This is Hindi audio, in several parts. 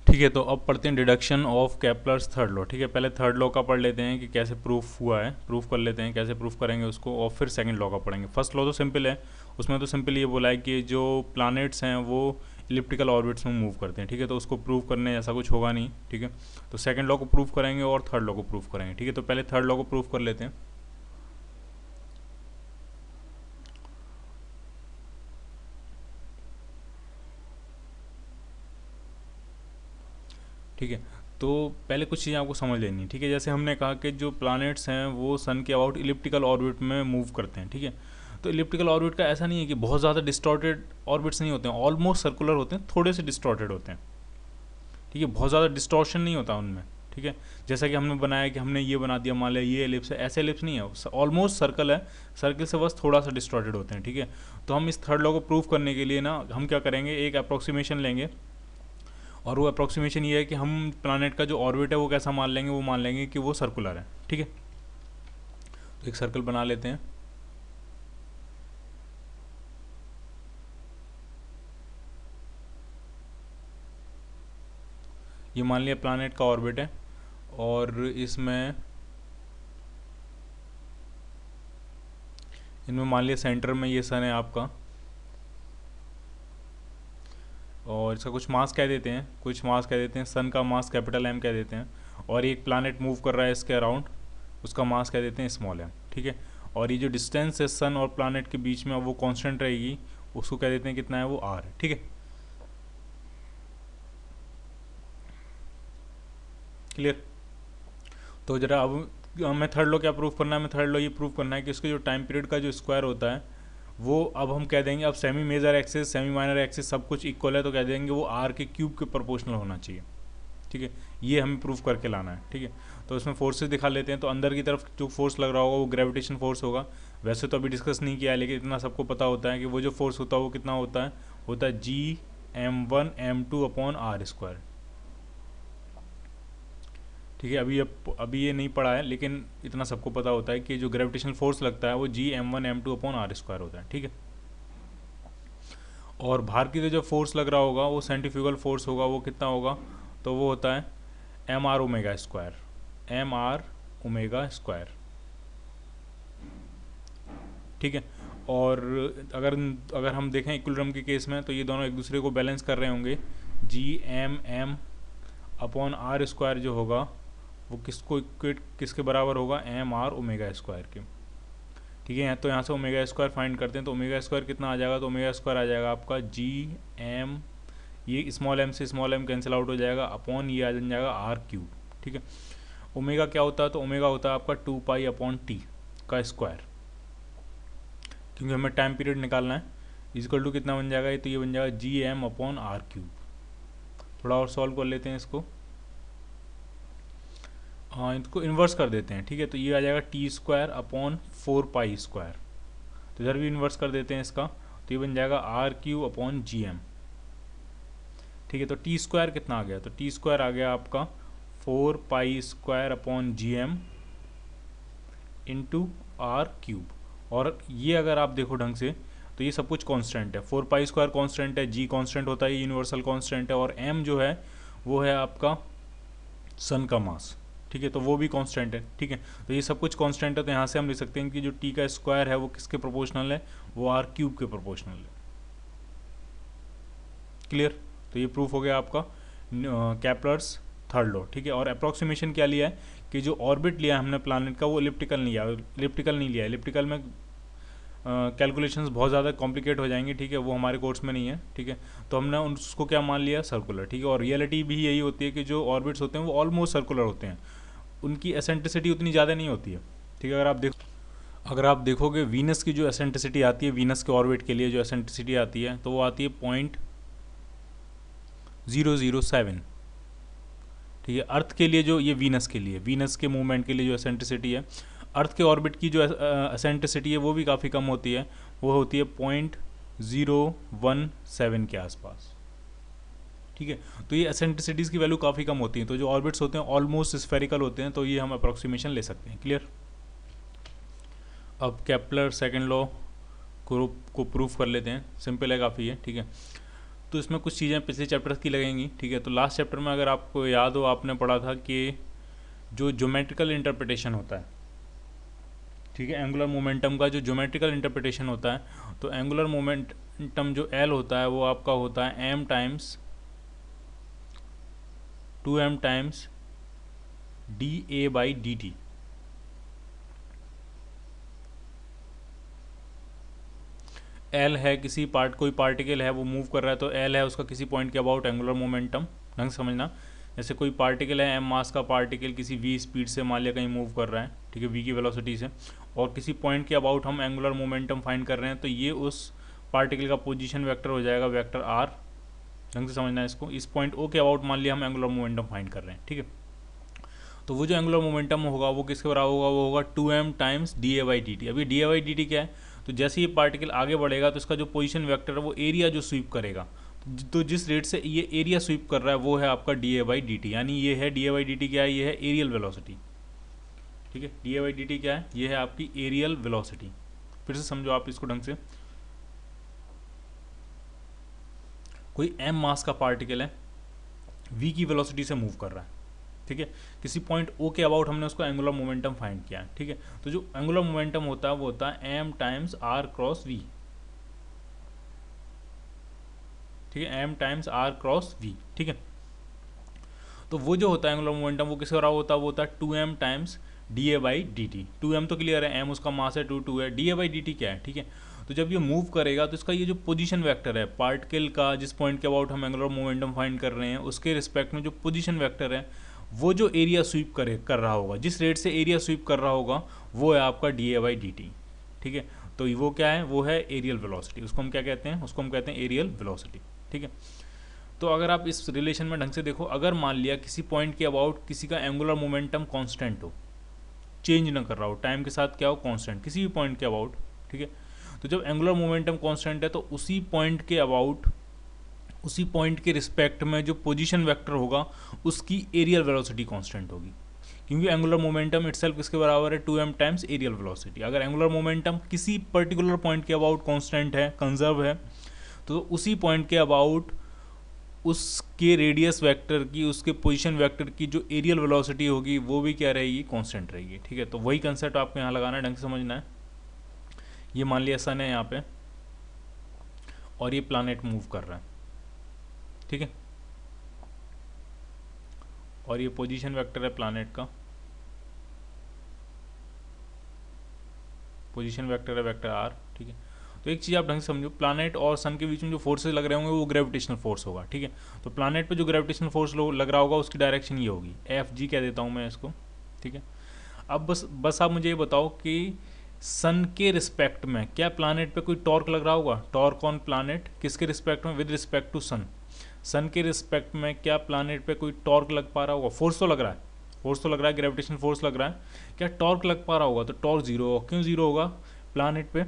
ठीक है, तो अब पढ़ते हैं deduction of Kepler's third law. ठीक है, पहले थर्ड लॉ का पढ़ लेते हैं कि कैसे प्रूफ हुआ है, प्रूफ कर लेते हैं कैसे प्रूफ करेंगे उसको, और फिर सेकंड लॉ का पढ़ेंगे। फर्स्ट लॉ तो सिंपल है, उसमें तो सिंपल ये बोला है कि जो प्लैनेट्स हैं वो इलिप्टिकल ऑर्बिट्स में मूव करते हैं। ठीक है, तो उसको प्रूव करने जैसा कुछ होगा नहीं। ठीक है, तो सेकंड लॉ को प्रूफ करेंगे और थर्ड लॉ को प्रूफ करेंगे। ठीक है, तो पहले थर्ड लॉ को प्रूफ कर लेते हैं। ठीक है, तो पहले कुछ चीज़ें आपको समझ लेनी है। ठीक है, जैसे हमने कहा कि जो प्लैनेट्स हैं वो सन के अबाउट इलिप्टिकल ऑर्बिट में मूव करते हैं। ठीक है, तो इलिप्टिकल ऑर्बिट का ऐसा नहीं है कि बहुत ज़्यादा डिस्टॉर्टेड ऑर्बिट्स नहीं होते हैं, ऑलमोस्ट सर्कुलर होते हैं, थोड़े से डिस्टॉर्टेड होते हैं। ठीक है, बहुत ज़्यादा डिस्टॉर्शन नहीं होता उनमें। ठीक है, जैसा कि हमने बनाया कि हमने ये बना दिया, मान लिया ये एलिप्स है, ऐसे एलिप्स नहीं है, ऑलमोस्ट सर्कल है, सर्कल से बस थोड़ा सा डिस्टॉर्टेड होते हैं। ठीक है, तो हम इस थर्ड लॉ को प्रूव करने के लिए ना हम क्या करेंगे, एक अप्रोक्सीमेशन लेंगे, और वो अप्रोक्सीमेशन ये है कि हम प्लानट का जो ऑर्बिट है वो कैसा मान लेंगे, वो मान लेंगे कि वो सर्कुलर है। ठीक है, तो एक सर्कल बना लेते हैं। ये मान लिया प्लानट का ऑर्बिट है, और इनमें मान लिया सेंटर में ये सन है आपका, और इसका कुछ मास कह देते हैं, कुछ मास कह देते हैं, सन का मास कैपिटल एम कह देते हैं, और एक प्लानट मूव कर रहा है इसके अराउंड, उसका मास कह देते हैं स्मॉल एम। ठीक है, और ये जो डिस्टेंस है सन और प्लानट के बीच में वो कांस्टेंट रहेगी, उसको कह देते हैं कितना है, वो आर है। ठीक है, क्लियर। तो जरा अब हमें थर्ड लॉ क्या प्रूफ करना है, हमें थर्ड लॉ ये प्रूफ करना है कि उसके जो टाइम पीरियड का जो स्क्वायर होता है वो अब हम कह देंगे, अब semi major axis semi minor axis सब कुछ इक्वल है, तो कह देंगे वो आर के क्यूब के प्रोपोर्शनल होना चाहिए। ठीक है, ये हमें प्रूफ करके लाना है। ठीक है, तो इसमें फोर्सेस दिखा लेते हैं। तो अंदर की तरफ जो फोर्स लग रहा होगा वो ग्रेविटेशन फोर्स होगा। वैसे तो अभी डिस्कस नहीं किया है, लेकिन इतना सबको पता होता है कि वो जो फोर्स होता है वो कितना होता है G m1m2/r²। ठीक है, अभी ये नहीं पढ़ा है, लेकिन इतना सबको पता होता है कि जो ग्रेविटेशनल फोर्स लगता है वो G m1m2/r² होता है। ठीक है, और बाहर की जो फोर्स लग रहा होगा वो सेंट्रीफ्यूगल फोर्स होगा, वो कितना होगा, तो वो होता है mr⍵²। mr⍵²। ठीक है, और अगर अगर हम देखें इक्विलिब्रियम के केस में, तो ये दोनों एक दूसरे को बैलेंस कर रहे होंगे। Gm/m/r² जो होगा वो किसके बराबर होगा, mr⍵² के। ठीक है, तो यहाँ से ओमेगा स्क्वायर फाइंड करते हैं, तो ओमेगा स्क्वायर कितना आ जाएगा, तो ओमेगा स्क्वायर आ जाएगा आपका Gm, ये स्मॉल एम से स्मॉल एम कैंसिल आउट हो जाएगा, अपॉन ये आ जाएगा r³। ठीक है, ओमेगा क्या होता है, तो ओमेगा होता है आपका 2π/t का स्क्वायर, क्योंकि हमें टाइम पीरियड निकालना है। इक्वल टू कितना बन जाएगा, तो ये बन जाएगा Gm/r³। थोड़ा और सॉल्व कर लेते हैं इसको, हाँ इसको इन्वर्स कर देते हैं। ठीक है, तो ये आ जाएगा T²/4π²। तो इधर भी इन्वर्स कर देते हैं इसका, तो ये बन जाएगा r³/Gm। ठीक है, तो T² कितना आ गया, तो T² आ गया आपका 4π² इंटू r³। और ये अगर आप देखो ढंग से तो ये सब कुछ कांस्टेंट है, 4π² कांस्टेंट है, g कांस्टेंट होता है, यूनिवर्सल कांस्टेंट है, और m जो है वो है आपका सन का मास। ठीक है, तो वो भी कांस्टेंट है। ठीक है, तो ये सब कुछ कांस्टेंट है, तो यहाँ से हम लिख सकते हैं कि जो t का स्क्वायर है वो किसके प्रोपोर्शनल है, वो r³ के प्रोपोर्शनल है। क्लियर, तो ये प्रूफ हो गया आपका केपलर्स थर्ड लॉ। ठीक है, और अप्रोक्सीमेशन क्या लिया है कि जो ऑर्बिट लिया हमने प्लैनेट का वो इलिप्टिकल नहीं लिया। इलिप्टिकल में कैलकुलेशंस बहुत ज़्यादा कॉम्प्लिकेट हो जाएंगे। ठीक है, वो हमारे कोर्स में नहीं है। ठीक है, तो हमने उसको क्या मान लिया, सर्कुलर। ठीक है, और रियलिटी भी यही होती है कि जो ऑर्बिट्स होते हैं वो ऑलमोस्ट सर्कुलर होते हैं, उनकी एसेंट्रिसिटी उतनी ज़्यादा नहीं होती है। ठीक है, अगर आप देखोगे वीनस की जो एसेंट्रिसिटी आती है, वीनस के ऑर्बिट के लिए जो एसेंट्रिसिटी आती है, तो वो आती है 0.007। ठीक है, अर्थ के लिए जो ये वीनस के मूवमेंट के लिए जो एसेंट्रिसिटी है, अर्थ के ऑर्बिट की जो एसेंट्रिसिटी है वो भी काफ़ी कम होती है, वो होती है 0.017 के आसपास। ठीक है, तो ये एसेंट्रिसिटीज़ की वैल्यू काफ़ी कम होती है, तो जो ऑर्बिट्स होते हैं ऑलमोस्ट स्फेरिकल होते हैं, तो ये हम अप्रोक्सीमेशन ले सकते हैं। क्लियर, अब केपलर सेकंड लॉ को प्रूफ कर लेते हैं, सिंपल है काफ़ी है। ठीक है, तो तो इसमें कुछ चीज़ें पिछले चैप्टर की लगेंगी, ठीक है। तो लास्ट चैप्टर में अगर आपको याद हो, आपने पढ़ा था कि जो ज्योमेट्रिकल इंटरप्रिटेशन होता है, ठीक है, एंगुलर मोमेंटम का जो ज्योमेट्रिकल इंटरप्रिटेशन होता है, तो एंगुलर मोमेंटम जो एल होता है वो आपका होता है m times 2m times dA/dt। L है किसी कोई पार्टिकल है वो मूव कर रहा है, तो एल है उसका किसी पॉइंट के अबाउट एंगुलर मोमेंटम। ढंग से समझना, जैसे कोई पार्टिकल है m मास का पार्टिकल किसी v स्पीड से मान लिया कहीं मूव कर रहा है, ठीक है, v की वेलोसिटी से, और किसी पॉइंट के अबाउट हम एंगुलर मोमेंटम फाइंड कर रहे हैं, तो ये उस पार्टिकल का पोजीशन वेक्टर हो जाएगा वेक्टर r। ढंग से समझना है इसको। इस पॉइंट o के अबाउट मान लिया हम एंगुलर मोमेंटम फाइंड कर रहे हैं, ठीक है। तो वो जो एंगुलर मोमेंटम होगा वो किसके बराबर होगा, वो होगा 2m टाइम्स dA/dt। अभी dA/dt क्या है, तो जैसे ये पार्टिकल आगे बढ़ेगा तो इसका जो पोजीशन वेक्टर है वो एरिया जो स्वीप करेगा, तो जिस रेट से ये एरिया स्वीप कर रहा है वो है आपका dA/dt। यानी ये है dA/dt क्या है, ये है एरियल वेलोसिटी, ठीक है। dA/dt क्या है, ये है आपकी एरियल वेलोसिटी। फिर से समझो आप इसको ढंग से। कोई m मास का पार्टिकल है, v की वेलोसिटी से मूव कर रहा है, ठीक है। किसी पॉइंट o के अबाउट हमने उसको एंगुलर मोमेंटम फाइंड किया है, ठीक है। तो जो एंगुलर मोमेंटम होता है वो होता है m times r cross v, ठीक है, m times r cross v, ठीक है। तो वो जो होता है एंगुलर मोमेंटम वो किसके बराबर होता है, वो होता है 2m टाइम्स dA/dt। 2m तो क्लियर है, m उसका मास है, 2 है, dA/dt क्या है, ठीक है। तो जब ये मूव करेगा तो इसका ये जो पोजीशन वेक्टर है पार्टिकल का, जिस पॉइंट के अबाउट हम एंगुलर मोमेंटम फाइंड कर रहे हैं, उसके रिस्पेक्ट में जो पोजीशन वेक्टर है वो जो एरिया स्वीप कर रहा होगा, जिस रेट से एरिया स्वीप कर रहा होगा वो है आपका dA/dt, ठीक है। तो वो क्या है, वो है एरियल वेलोसिटी। उसको हम क्या कहते हैं, उसको हम कहते हैं एरियल वेलोसिटी, ठीक है। तो अगर आप इस रिलेशन में ढंग से देखो, अगर मान लिया किसी पॉइंट के अबाउट किसी का एंगुलर मोमेंटम कांस्टेंट हो, चेंज ना कर रहा हो, टाइम के साथ क्या हो, कांस्टेंट, किसी भी पॉइंट के अबाउट, ठीक है। तो जब एंगुलर मोमेंटम कांस्टेंट है तो उसी पॉइंट के अबाउट, उसी पॉइंट के रिस्पेक्ट में जो पोजीशन वेक्टर होगा उसकी एरियल वेलोसिटी कांस्टेंट होगी, क्योंकि एंगुलर मोमेंटम इटसेल्फ किसके बराबर है, 2m टाइम्स एरियल वेलोसिटी। अगर एंगुलर मोमेंटम किसी पर्टिकुलर पॉइंट के अबाउट कांस्टेंट है, कंजर्व है, तो उसी पॉइंट के अबाउट उसके रेडियस वेक्टर की, उसके पोजीशन वेक्टर की जो एरियल वेलोसिटी होगी वो भी क्या रहेगी, कांस्टेंट रहेगी, ठीक है। तो वही कंसेप्ट आपको यहाँ लगाना है, ढंग से समझना है। ये मान लिया सन है यहाँ पे और ये प्लैनेट मूव कर रहा है, ठीक है, और ये पोजीशन वेक्टर है प्लैनेट का, पोजीशन वेक्टर है वेक्टर r, ठीक है। तो एक चीज़ आप ढंग से समझो, प्लैनेट और सन के बीच में जो फोर्सेस लग रहे होंगे वो ग्रेविटेशनल फोर्स होगा, ठीक है। तो प्लैनेट पे जो ग्रेविटेशनल फोर्स लग रहा होगा उसकी डायरेक्शन ये होगी, FG कह देता हूँ मैं इसको, ठीक है। अब बस आप मुझे ये बताओ कि सन के रिस्पेक्ट में क्या प्लैनेट पे कोई टॉर्क लग रहा होगा, टॉर्क ऑन प्लैनेट किसके रिस्पेक्ट में, विद रिस्पेक्ट टू सन। सन के रिस्पेक्ट में क्या प्लैनेट पे कोई टॉर्क लग पा रहा होगा, फोर्स तो लग रहा है, फोर्स तो लग रहा है, ग्रेविटेशनल फोर्स लग रहा है, क्या टॉर्क लग पा रहा होगा, तो टॉर्क जीरो होगा। क्यों जीरो होगा प्लैनेट पे,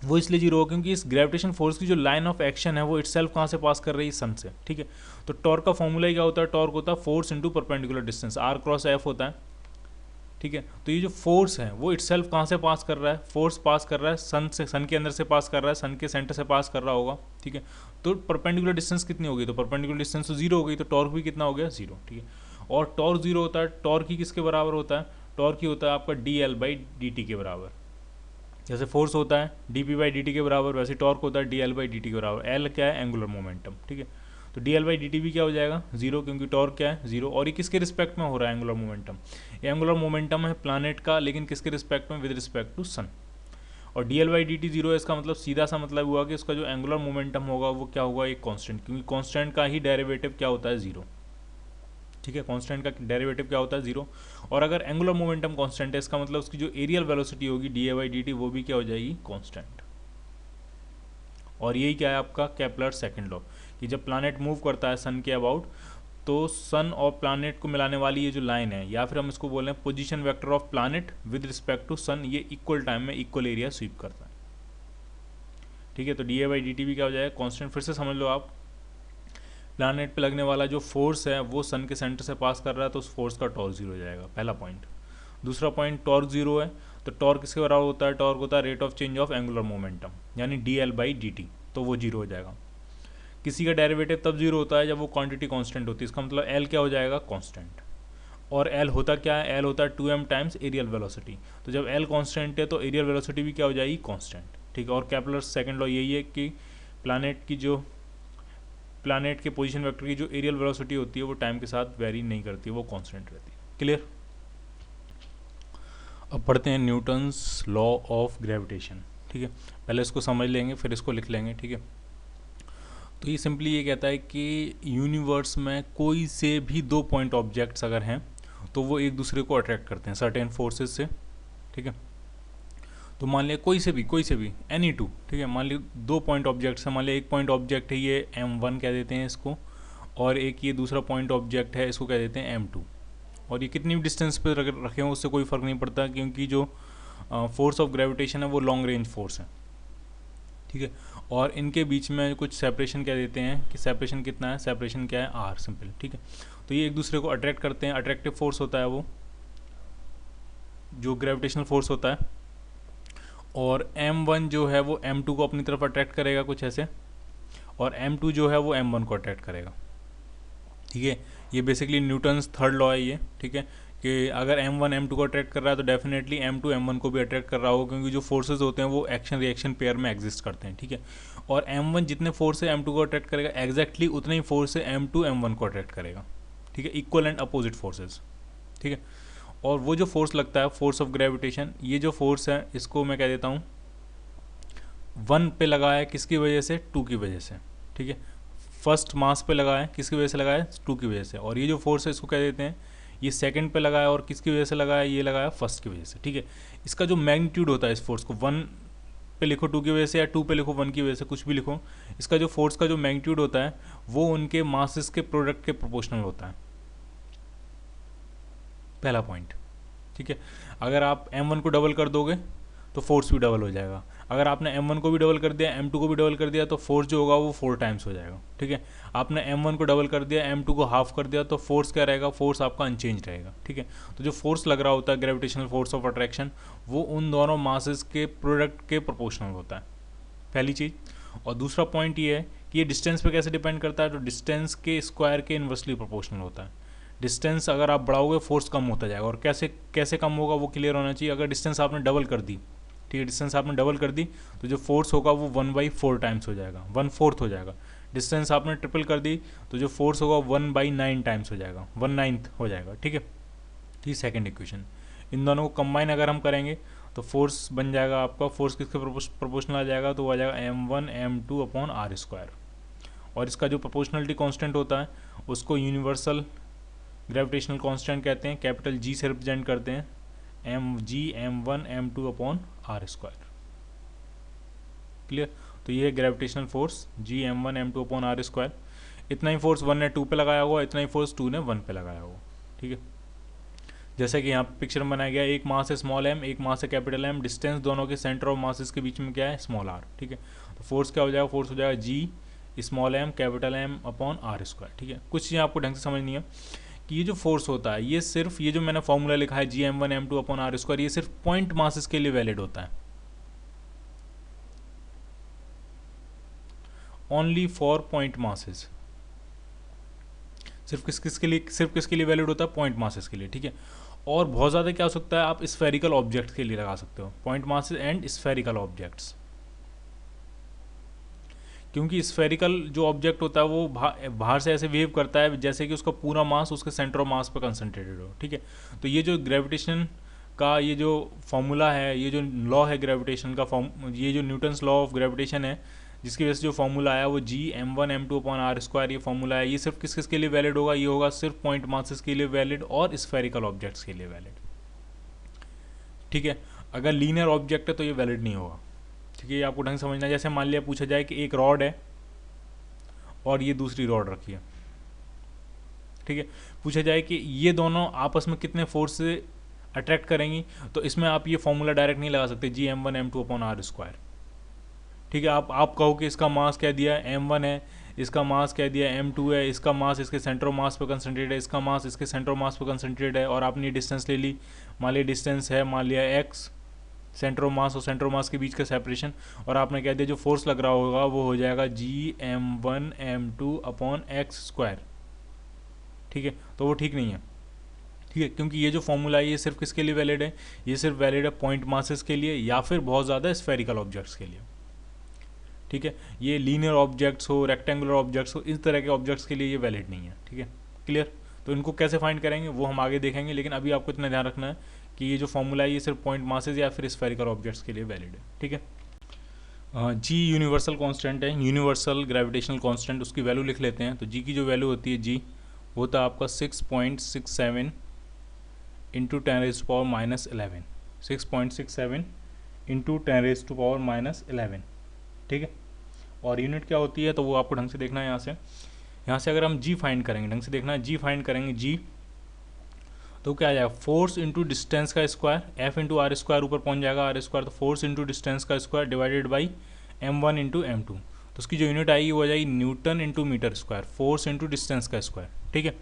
वो इसलिए जीरो होगा क्योंकि इस ग्रेविटेशन फोर्स की जो लाइन ऑफ एक्शन है वो इटसेल्फ कहाँ से पास कर रही है, सन से, ठीक है। तो टॉर्क का फॉर्मूला क्या होता है, टॉर्क होता है force into perpendicular distance, r cross f होता है, ठीक है। तो ये जो फोर्स है वो इटसेल्फ कहाँ से पास कर रहा है, फोर्स पास कर रहा है सन से, सन के अंदर से पास कर रहा है, सन के सेंटर से पास कर रहा होगा, ठीक है। तो परपेंडिकुलर डिस्टेंस कितनी होगी, तो परपेंडिकुलर डिस्टेंस तो जीरो हो गई, तो टॉर्क भी कितना हो गया, जीरो, ठीक है। और टॉर्क जीरो होता है, टॉर्क ही किसके बराबर होता है, टॉर्क ही होता है आपका dL/dt के बराबर। जैसे फोर्स होता है dP/dt के बराबर, वैसे टॉर्क होता है dL/dt के बराबर। L क्या है, एंगुलर मोमेंटम, ठीक है। तो dL/dt भी क्या हो जाएगा, जीरो, क्योंकि टॉर्क क्या है, जीरो। और ये किसके रिस्पेक्ट में हो रहा है एंगुलर मोमेंटम, ये एंगुलर मोमेंटम है प्लैनेट का, लेकिन किसके रिस्पेक्ट में, विद रिस्पेक्ट टू सन। और dL/dt जीरो है, इसका मतलब सीधा सा मतलब हुआ कि उसका जो एंगुलर मोमेंटम होगा वो क्या होगा, एक कांस्टेंट, क्योंकि कांस्टेंट का ही डेरिवेटिव क्या होता है, जीरो, ठीक है। कांस्टेंट का डेरिवेटिव क्या होता है, जीरो। और अगर एंगुलर मोमेंटम कांस्टेंट है इसका मतलब उसकी जो एरियल वेलोसिटी होगी dA/dt वो भी क्या हो जाएगी, कांस्टेंट। और यही क्या है आपका केपलर सेकंड लॉ, कि जब प्लैनेट मूव करता है सन के अबाउट तो सन और प्लैनेट को मिलाने वाली ये जो लाइन है, या फिर हम इसको बोल रहे हैं position vector of planet with respect to sun, ये इक्वल टाइम में इक्वल एरिया स्वीप करता है, ठीक है। तो dA/dt भी क्या हो जाएगा, कांस्टेंट। फिर से समझ लो आप, प्लैनेट पे लगने वाला जो फोर्स है वो सन के सेंटर से पास कर रहा है, तो उस फोर्स का टॉर्क जीरो हो जाएगा, पहला पॉइंट। दूसरा पॉइंट, टॉर्क जीरो है तो टॉर्क किसके बराबर होता है, टॉर्क होता है rate of change of angular momentum, यानी dL/dt, तो वो जीरो हो जाएगा। किसी का डेरिवेटिव तब जीरो होता है जब वो क्वांटिटी कांस्टेंट होती है, इसका मतलब एल क्या हो जाएगा, कांस्टेंट। और एल होता क्या है, एल होता है 2m टाइम्स एरियल वेलोसिटी। तो जब एल कांस्टेंट है तो एरियल वेलोसिटी भी क्या हो जाएगी, कांस्टेंट, ठीक है। और केप्लर्स सेकंड लॉ यही है कि प्लैनेट के पोजीशन वेक्टर की जो एरियल वेलोसिटी होती है वो टाइम के साथ वेरी नहीं करती, वो कांस्टेंट रहती है। क्लियर। अब पढ़ते हैं न्यूटन्स लॉ ऑफ ग्रेविटेशन, ठीक है। पहले इसको समझ लेंगे फिर इसको लिख लेंगे, ठीक है। तो ये सिंपली ये कहता है कि यूनिवर्स में कोई से भी दो पॉइंट ऑब्जेक्ट्स अगर हैं तो वो एक दूसरे को अट्रैक्ट करते हैं सर्टेन फोर्सेस से, ठीक है। तो मान लिया कोई से भी एनी टू, ठीक है। मान लिया दो पॉइंट ऑब्जेक्ट्स हैं, मान लिया एक पॉइंट ऑब्जेक्ट है ये m1 कह देते हैं इसको, और एक ये दूसरा पॉइंट ऑब्जेक्ट है इसको कह देते हैं m2। और ये कितनी भी डिस्टेंस पे रखे हों उससे कोई फ़र्क नहीं पड़ता, क्योंकि जो फोर्स ऑफ ग्रेविटेशन है वो लॉन्ग रेंज फोर्स है, ठीक है। और इनके बीच में कुछ सेपरेशन कह देते हैं कि सेपरेशन कितना है, सेपरेशन क्या है, r सिंपल, ठीक है। तो ये एक दूसरे को अट्रैक्ट करते हैं, अट्रैक्टिव फोर्स होता है वो जो ग्रेविटेशनल फोर्स होता है। और m1 जो है वो m2 को अपनी तरफ अट्रैक्ट करेगा कुछ ऐसे, और m2 जो है वो m1 को अट्रैक्ट करेगा, ठीक है। ये बेसिकली न्यूटन्स थर्ड लॉ है ये, ठीक है, कि अगर m1 m2 को अट्रैक्ट कर रहा है तो डेफिनेटली m2 m1 को भी अट्रैक्ट कर रहा होगा, क्योंकि जो फोर्सेज होते हैं वो एक्शन रिएक्शन पेयर में एग्जिस्ट करते हैं, ठीक है। और m1 जितने फोर्स से m2 को अट्रैक्ट करेगा एग्जैक्टली उतने ही फोर्स से m2 m1 को अट्रैक्ट करेगा, ठीक है। इक्वल एंड अपोजिट फोर्सेज, ठीक है। और वो जो फोर्स लगता है, फोर्स ऑफ ग्रेविटेशन, ये जो फोर्स है इसको मैं कह देता हूँ 1 पे लगा है किसकी वजह से, 2 की वजह से, ठीक है। फर्स्ट मास पे लगा है किसकी वजह से लगा है, 2 की वजह से। और ये जो फोर्स है इसको कह देते हैं, ये सेकंड पे लगा है और किसकी वजह से लगा है, ये लगा है फर्स्ट की वजह से, ठीक है। इसका जो मैग्नीट्यूड होता है इस फोर्स को 1 पे लिखो 2 की वजह से, या 2 पे लिखो 1 की वजह से, कुछ भी लिखो, इसका जो फोर्स का जो मैग्नीट्यूड होता है वो उनके मासेस के प्रोडक्ट के प्रोपोर्शनल होता है, पहला पॉइंट, ठीक है। अगर आप m1 को डबल कर दोगे तो फोर्स भी डबल हो जाएगा। अगर आपने m1 को भी डबल कर दिया, m2 को भी डबल कर दिया, तो फोर्स जो होगा वो 4 टाइम्स हो जाएगा, ठीक है। आपने m1 को डबल कर दिया, m2 को हाफ कर दिया, तो फोर्स क्या रहेगा, फोर्स आपका अनचेंज रहेगा, ठीक है। तो जो फोर्स लग रहा होता है ग्रेविटेशनल फोर्स ऑफ अट्रैक्शन, वो उन दोनों मासेस के प्रोडक्ट के प्रोपोर्शनल होता है, पहली चीज़। और दूसरा पॉइंट ये है कि ये डिस्टेंस पे कैसे डिपेंड करता है, तो डिस्टेंस के स्क्वायर के इन्वर्सली प्रोपोर्शनल होता है। डिस्टेंस अगर आप बढ़ाओगे फोर्स कम होता जाएगा, और कैसे कैसे कम होगा वो क्लियर होना चाहिए। अगर डिस्टेंस आपने डबल कर दी, ठीक है, डिस्टेंस आपने डबल कर दी तो जो फोर्स होगा वो 1/4 टाइम्स हो जाएगा, 1/4 हो जाएगा। डिस्टेंस आपने ट्रिपल कर दी तो जो फोर्स होगा 1/9 टाइम्स हो जाएगा, 1/9 हो जाएगा, ठीक है। ये सेकेंड इक्वेशन। इन दोनों को कंबाइन अगर हम करेंगे तो फोर्स बन जाएगा आपका, फोर्स किसके प्रोपोर्शनल आ जाएगा, तो वो आ जाएगा m1 m2 अपॉन r²। और इसका जो प्रोपोर्शनलिटी कांस्टेंट होता है उसको यूनिवर्सल ग्रेविटेशनल कांस्टेंट कहते हैं, कैपिटल G से रिप्रेजेंट करते हैं, mg m1 m2 upon r²। Clear. तो ये है gravitational force g m1 m2 upon r²। इतना ही फोर्स 1 ने 2 पे लगाया हुआ, इतना ही फोर्स 2 ने 1 पे लगाया हुआ, ठीक है। जैसे कि यहाँ पिक्चर में बनाया गया, एक मास है स्मॉल m, एक मास है कैपिटल M, डिस्टेंस दोनों के सेंटर ऑफ मासेस के बीच में क्या है, स्मॉल r, ठीक है। तो फोर्स क्या हो जाएगा, फोर्स हो जाएगा g small m capital M upon r², ठीक है। कुछ चीज़ें आपको ढंग से समझनी है कि ये जो फोर्स होता है ये सिर्फ, ये जो मैंने फॉर्मूला लिखा है g m1 m2 upon r², ये सिर्फ पॉइंट मासेस के लिए वैलिड होता है, ओनली फॉर पॉइंट मासेस। सिर्फ किसके लिए वैलिड होता है, पॉइंट मासेस के लिए, ठीक है। और बहुत ज़्यादा क्या हो सकता है, आप स्फेरिकल ऑब्जेक्ट्स के लिए लगा सकते हो point masses and spherical objects, क्योंकि स्फेरिकल जो ऑब्जेक्ट होता है वो बाहर से ऐसे वेव करता है जैसे कि उसका पूरा मास उसके सेंटर ऑफ मास पर कंसंट्रेटेड हो, ठीक है। तो ये जो ग्रेविटेशन का ये जो फॉर्मूला है, ये जो लॉ है ग्रेविटेशन का, ये जो न्यूटन्स लॉ ऑफ ग्रेविटेशन है जिसकी वजह से जो फॉर्मूला आया वो g m1 m2 upon r², ये फॉर्मूला है, ये सिर्फ किसके लिए वैलिड होगा, ये होगा सिर्फ पॉइंट मासेस के लिए वैलिड और स्फेरिकल ऑब्जेक्ट्स के लिए वैलिड, ठीक है। अगर लीनियर ऑब्जेक्ट है तो ये वैलिड नहीं होगा, ठीक है। ये आपको ढंग समझना है। जैसे मान लिया पूछा जाए कि एक रॉड है और ये दूसरी रॉड रखी है, ठीक है। पूछा जाए कि ये दोनों आपस में कितने फोर्स से अट्रैक्ट करेंगी, तो इसमें आप ये फॉर्मूला डायरेक्ट नहीं लगा सकते g m1 m2 upon r², ठीक है। आप कहो कि इसका मास कह दिया m1 है, इसका मास कह दिया m2 है, इसका मास इसके सेंटर ऑफ मास पर कंसंट्रेटेड है, इसका मास इसके सेंटर ऑफ मास पर कंसंट्रेटेड है, और आपने डिस्टेंस ले ली, मान लिया डिस्टेंस है मान लिया x, सेंटर ऑफ मास और सेंटर ऑफ मास के बीच का सेपरेशन, और आपने कह दिया जो फोर्स लग रहा होगा वो हो जाएगा Gm1m2 अपॉन एक्स स्क्वायर। ठीक है, तो वो ठीक नहीं है। ठीक है, क्योंकि ये जो फॉर्मूला है ये सिर्फ किसके लिए वैलिड है, ये सिर्फ वैलिड है पॉइंट मासेस के लिए या फिर बहुत ज़्यादा स्फेरिकल ऑब्जेक्ट्स के लिए। ठीक है, ये लीनियर ऑब्जेक्ट्स हो, रेक्टेंगुलर ऑब्जेक्ट्स हो, इस तरह के ऑब्जेक्ट्स के लिए ये वैलिड नहीं है। ठीक है, क्लियर। तो इनको कैसे फाइंड करेंगे वो हम आगे देखेंगे, लेकिन अभी आपको इतना ध्यान रखना है कि ये जो फॉर्मूला है ये सिर्फ पॉइंट मासेस या फिर स्फेरिकल ऑब्जेक्ट्स के लिए वैलिड है। ठीक है, जी यूनिवर्सल कांस्टेंट है, यूनिवर्सल ग्रेविटेशनल कांस्टेंट, उसकी वैल्यू लिख लेते हैं। तो जी की जो वैल्यू होती है, जी होता है आपका 6.67 इंटू 10⁻⁻11, 6.67 इंटू 10⁻⁻11। ठीक है, और यूनिट क्या होती है तो वो आपको ढंग से देखना है। यहाँ से अगर हम जी फाइंड करेंगे, ढंग से देखना है, जी फाइंड करेंगे जी तो क्या आ जाएगा, फोर्स इंटू डिस्टेंस का square, F into R square ऊपर पहुँच जाएगा आर स्क्वायर, तो फोर्स इंटू डिस्टेंस का square divided by m1 into m2, तो उसकी जो यूनिट आएगी वो आ जाएगी newton into metre square, force into distance का स्क्वायर। ठीक है,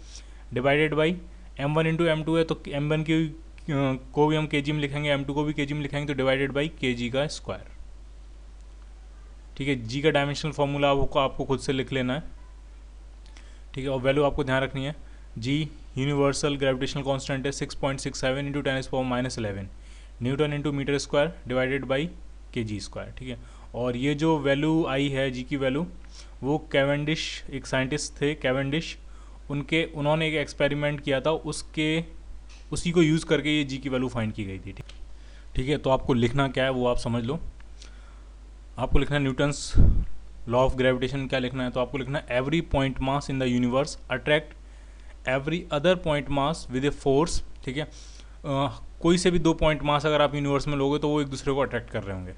divided by m1 into m2 है, तो m1 की को भी हम kg में लिखेंगे, m2 को भी kg में लिखेंगे, तो डिवाइडेड बाई kg का स्क्वायर। ठीक है, जी का डायमेंशनल फॉर्मूला आपको खुद से लिख लेना है। ठीक है, और वैल्यू आपको ध्यान रखनी है, जी यूनिवर्सल ग्रेविटेशनल कांस्टेंट है 6.67 into 10⁻⁻11 newton into metre square divided by kg square. ठीक है, और ये जो वैल्यू आई है जी की वैल्यू, वो कैवेंडिश, एक साइंटिस्ट थे कैवेंडिश, उन्होंने एक एक्सपेरिमेंट किया था, उसी को यूज़ करके ये जी की वैल्यू फाइंड की गई थी। ठीक है, तो आपको लिखना क्या है वो आप समझ लो। आपको लिखना है न्यूटन्स लॉ ऑफ ग्रेविटेशन, क्या लिखना है, तो आपको लिखना है every point mass in the universe attract every other point mass with a force. ठीक है, कोई से भी दो पॉइंट मास अगर आप यूनिवर्स में लोगे तो वो एक दूसरे को अट्रैक्ट कर रहे होंगे।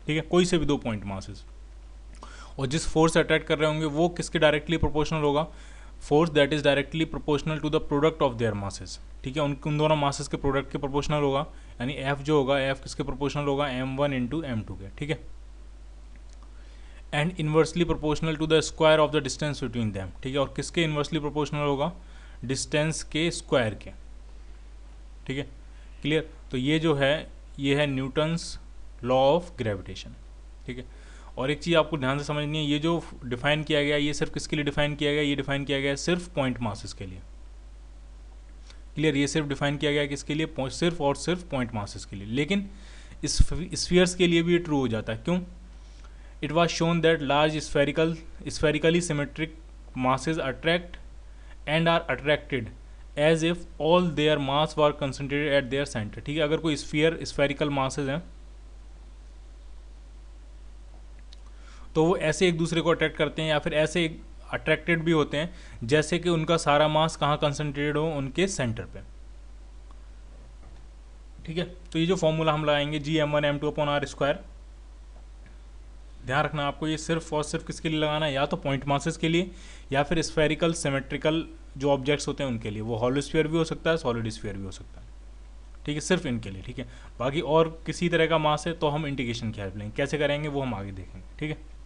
ठीक है, कोई से भी दो पॉइंट मासेस, और जिस फोर्स से अट्रैक्ट कर रहे होंगे वो किसके डायरेक्टली प्रोपोर्शनल होगा, force that is directly proportional to the product of their masses. ठीक है, उन दोनों मासेस के प्रोडक्ट के प्रोपोर्शनल होगा, यानी एफ जो होगा, एफ किसके प्रोपोर्शनल होगा, m1 इंटू m2 के। ठीक है, and inversely proportional to the square of the distance between them. ठीक है, और किसके इन्वर्सली प्रोपोर्शनल होगा, डिस्टेंस के स्क्वायर के। ठीक है, क्लियर। तो ये जो है ये है न्यूटन्स लॉ ऑफ ग्रेविटेशन। ठीक है, और एक चीज़ आपको ध्यान से समझनी है, ये जो डिफाइन किया गया ये सिर्फ किसके लिए डिफाइन किया गया, ये डिफाइन किया गया है सिर्फ पॉइंट मासेस के लिए। क्लियर, ये सिर्फ डिफाइन किया गया है किसके लिए, सिर्फ और सिर्फ पॉइंट मासेस के लिए। लेकिन इस स्फीयर्स के लिए भी ये ट्रू हो जाता है, क्यों, it was shown that large spherically symmetric masses attract and are attracted as if all their mass were concentrated at their center। ठीक है, अगर कोई स्फेरिकल masses हैं तो वो ऐसे एक दूसरे को अट्रैक्ट करते हैं, या फिर ऐसे अट्रैक्टेड भी होते हैं जैसे कि उनका सारा मास कहाँ कंसंट्रेटेड हो, उनके सेंटर पे। ठीक है, तो ये जो फॉर्मूला हम लगाएंगे Gm1m2 अपॉन आर स्क्वायर, ध्यान रखना आपको ये सिर्फ और सिर्फ किसके लिए लगाना है, या तो पॉइंट मासेस के लिए या फिर स्फेरिकल सिमेट्रिकल जो ऑब्जेक्ट्स होते हैं उनके लिए, वो हॉलो स्फीयर भी हो सकता है, सॉलिड स्फीयर भी हो सकता है। ठीक है, सिर्फ इनके लिए। ठीक है, बाकी और किसी तरह का मास है तो हम इंटीग्रेशन की हेल्प लेंगे, कैसे करेंगे वो हम आगे देखेंगे। ठीक है।